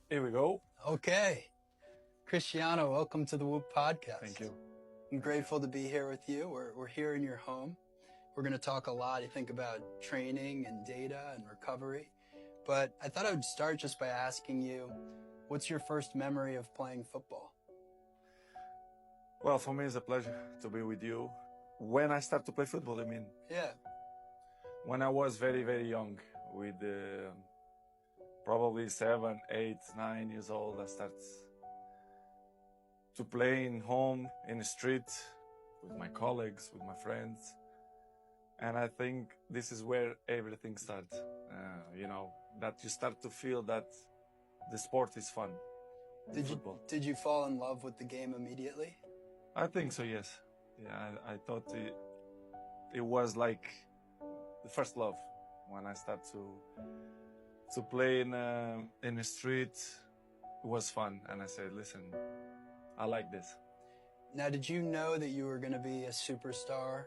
Here we go. Okay. Cristiano, welcome to the Whoop Podcast. Thank you. I'm grateful to be here with you. We're here in your home. We're going to talk a lot, I think, about training and data and recovery. But I thought I would start just by asking you, what's your first memory of playing football? Well, for me, it's a pleasure to be with you. When I started to play football, I mean? Yeah. When I was very, very young, with probably 7, 8, 9 years old, I started to play in home, in the street, with my colleagues, with my friends. And I think this is where everything starts. That you start to feel that the sport is fun. Did you fall in love with the game immediately? I think so, yes. Yeah, I thought it was like the first love when I started to play in the street. It was fun, and I said, "Listen, I like this." Now, did you know that you were going to be a superstar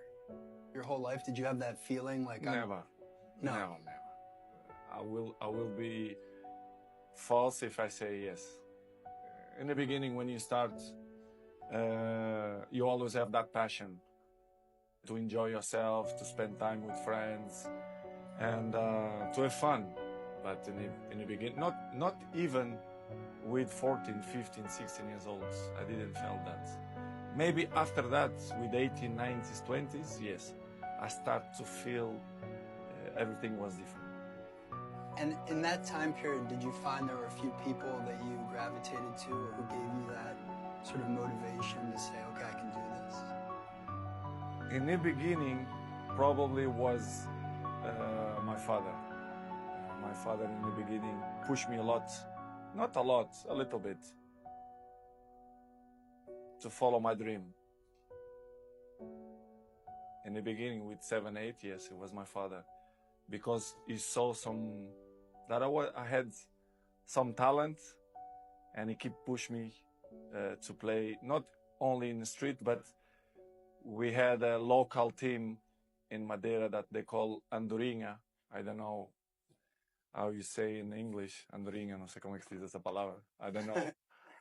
your whole life? Did you have that feeling like Never. No. Never. I will be false if I say yes. In the beginning, when you start, you always have that passion to enjoy yourself, to spend time with friends, and to have fun. But in the beginning, not even with 14, 15, 16 years old, I didn't feel that. Maybe after that, with 18, 19s, 20s, yes, I start to feel everything was different. And in that time period, did you find there were a few people that you gravitated to or who gave you that sort of motivation to say, okay, I can do this? In the beginning, probably was my father. My father in the beginning pushed me a lot, not a lot, a little bit, to follow my dream. In the beginning, with 7, 8 years, it was my father, because he saw that I had some talent, and he kept pushing me to play not only in the street, but we had a local team in Madeira that they call Andorinha. I don't know how you say in English, Andorinha, no sé cómo se dice esa palabra. I don't know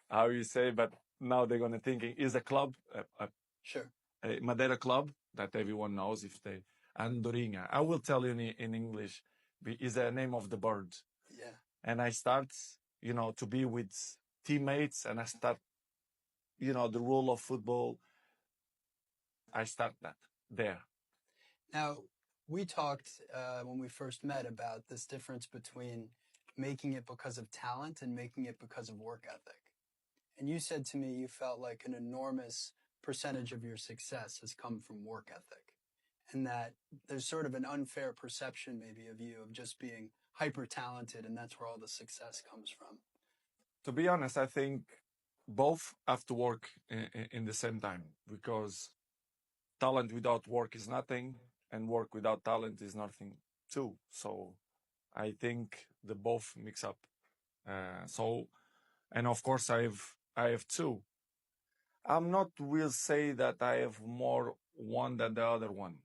how you say, but now they're going to think is a club, Sure. a Madeira club that everyone knows if they, Andorinha. I will tell you in English, is the name of the bird. Yeah. And I start, to be with teammates, and I start, the rule of football. I start that there. Now, we talked when we first met about this difference between making it because of talent and making it because of work ethic. And you said to me you felt like an enormous percentage of your success has come from work ethic, and that there's sort of an unfair perception maybe of you of just being hyper talented, and that's where all the success comes from. To be honest, I think both have to work in the same time, because talent without work is nothing, and work without talent is nothing too. So I think the both mix up. And of course I have two. I'm not will say that I have more one than the other one,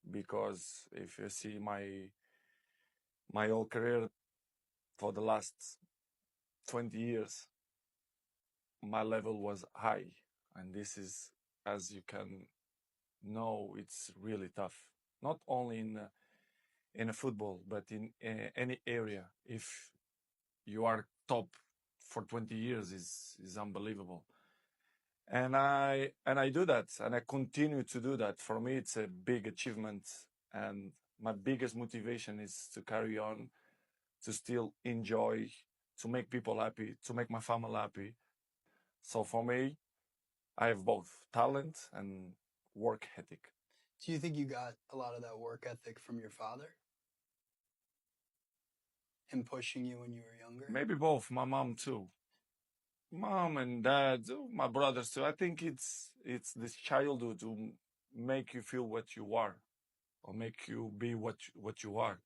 because if you see my whole career for the last 20 years, my level was high, and this is, as you can know, it's really tough. Not only in a football, but in any area. If you are top for 20 years, is unbelievable. And I do that, and I continue to do that. For me, it's a big achievement, and my biggest motivation is to carry on, to still enjoy, to make people happy, to make my family happy. So for me, I have both talent and work ethic. Do you think you got a lot of that work ethic from your father? Him pushing you when you were younger? Maybe both. My mom too. Mom and dad, my brothers too. I think it's this childhood to make you feel what you are, or make you be what you are.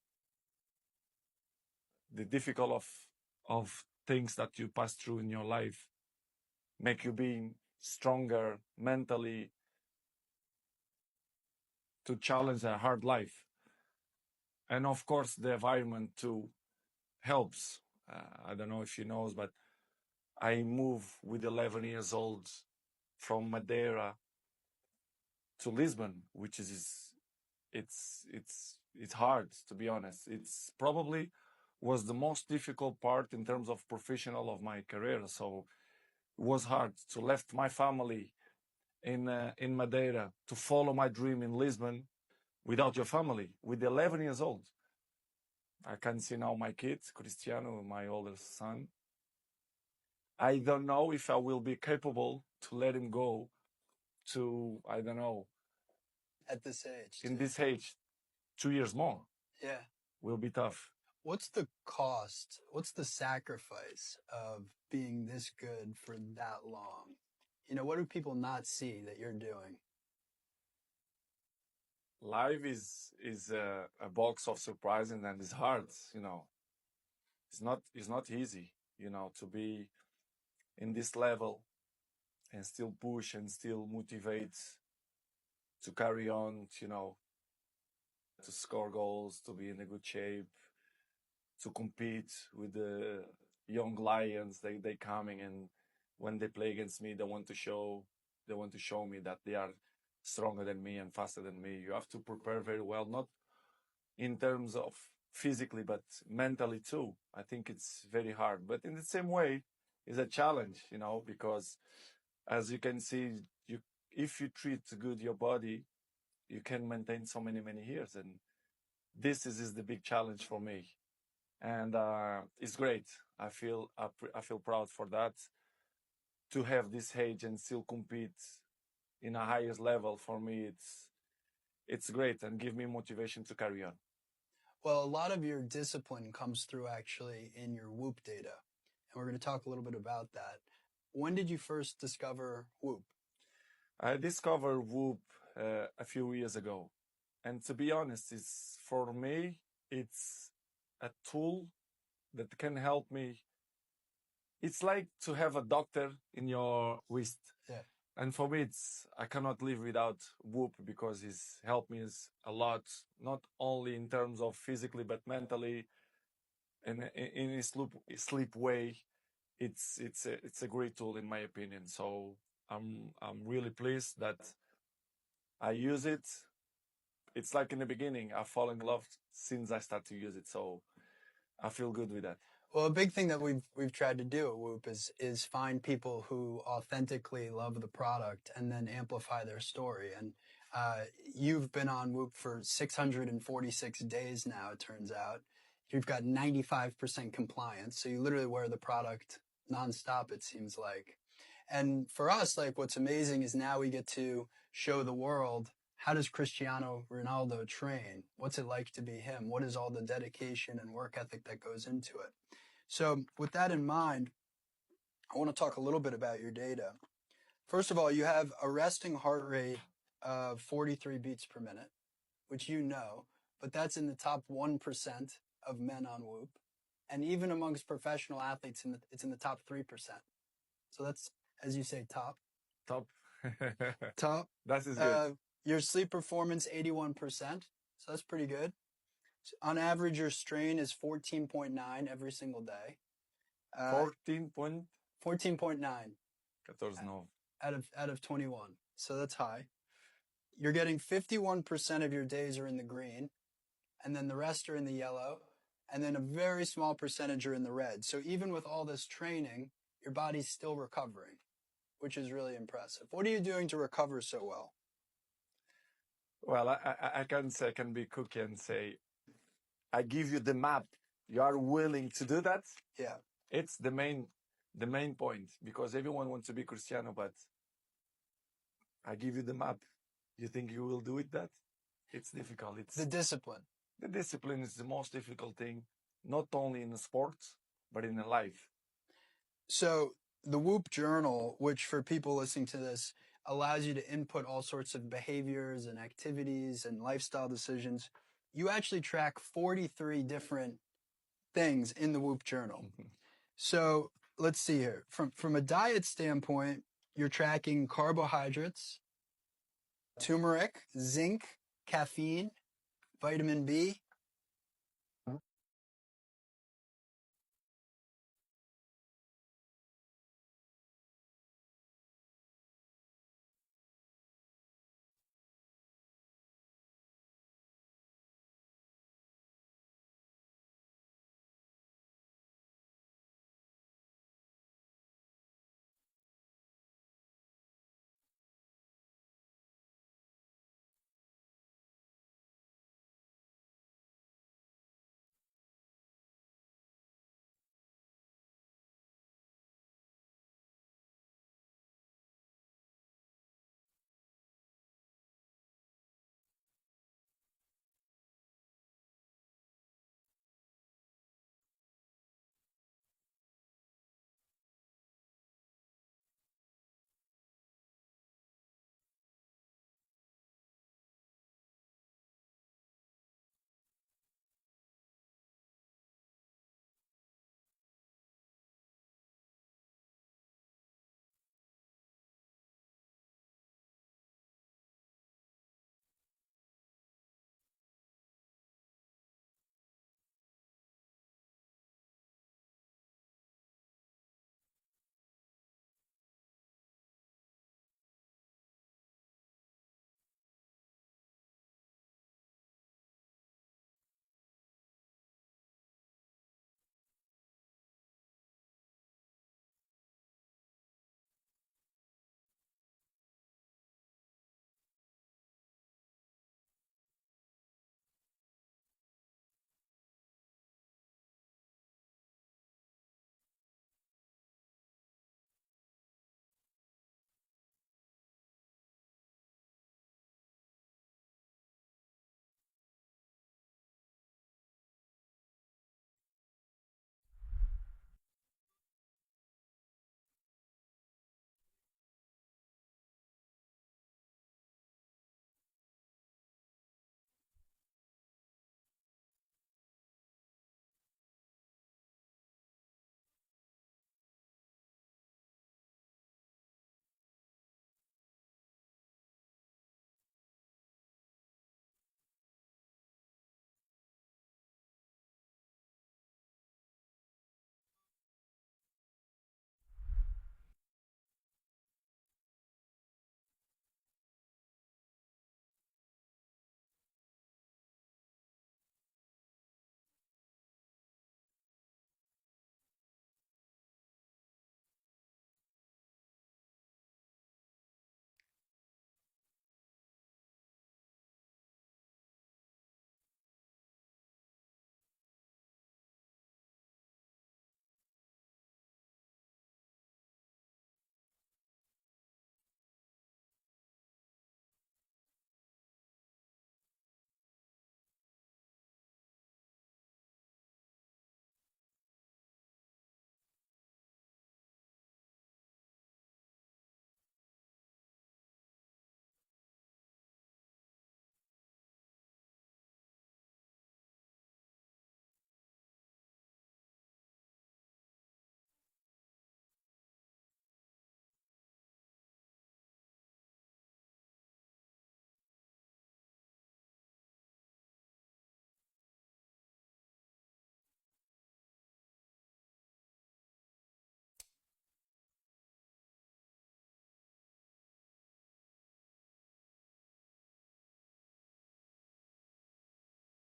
The difficult of things that you pass through in your life make you be stronger mentally to challenge a hard life. And of course, the environment too helps. I don't know if he knows, but I moved with 11 years old from Madeira to Lisbon, which is it's hard, to be honest. It's probably was the most difficult part in terms of professional of my career. So it was hard to left my family in Madeira to follow my dream in Lisbon without your family with 11 years old. I can see now my kids, Cristiano, my oldest son. I don't know if I will be capable to let him go to, I don't know, At this age. in this age, 2 years more Yeah. will be tough. What's the cost? What's the sacrifice of being this good for that long? You know, what do people not see that you're doing? Life is a box of surprises and it's hard, you know. It's not easy, you know, to be in this level and still push and still motivate to carry on, you know, to score goals, to be in a good shape, to compete with the young lions. They coming, and when they play against me, they want to show me that they are stronger than me and faster than me. You have to prepare very well, not in terms of physically, but mentally too. I think it's very hard. But in the same way, it's a challenge, you know, because as you can see, you if you treat good your body, you can maintain so many years. And this is the big challenge for me. And it's great. I feel proud for that. To have this age and still compete in a highest level, for me, it's great and give me motivation to carry on. Well, a lot of your discipline comes through actually in your Whoop data. And we're going to talk a little bit about that. When did you first discover Whoop? I discovered Whoop a few years ago. And to be honest, it's for me, it's a tool that can help me. It's like to have a doctor in your wrist. Yeah. And for me, I cannot live without Whoop because it's helped me a lot, not only in terms of physically, but mentally, and in a sleep way. It's a great tool in my opinion. So I'm really pleased that I use it. It's like in the beginning, I fall in love since I start to use it. So I feel good with that. Well, a big thing that we've tried to do at Whoop is find people who authentically love the product and then amplify their story. And you've been on Whoop for 646 days now, it turns out. You've got 95% compliance, so you literally wear the product nonstop, it seems like. And for us, like, what's amazing is now we get to show the world, how does Cristiano Ronaldo train? What's it like to be him? What is all the dedication and work ethic that goes into it? So with that in mind, I want to talk a little bit about your data. First of all, you have a resting heart rate of 43 beats per minute, which you know, but that's in the top 1% of men on Whoop. And even amongst professional athletes, it's in the top 3%. So that's, as you say, top. Top. Top. That is good. Your sleep performance, 81%. So that's pretty good. On average, your strain is 14.9 every single day. 14.9 out of 21. So that's high. You're getting 51% of your days are in the green, and then the rest are in the yellow, and then a very small percentage are in the red. So even with all this training, your body's still recovering, which is really impressive. What are you doing to recover so well? Well, I can be cookie and say, I give you the map. You are willing to do that? Yeah. It's the main point, because everyone wants to be Cristiano, but I give you the map. You think you will do it that? It's difficult. It's the discipline. The discipline is the most difficult thing, not only in the sports, but in the life. So the Whoop journal, which for people listening to this, allows you to input all sorts of behaviors and activities and lifestyle decisions. You actually track 43 different things in the Whoop journal. So let's see here. From a diet standpoint, you're tracking carbohydrates, turmeric, zinc, caffeine, vitamin B,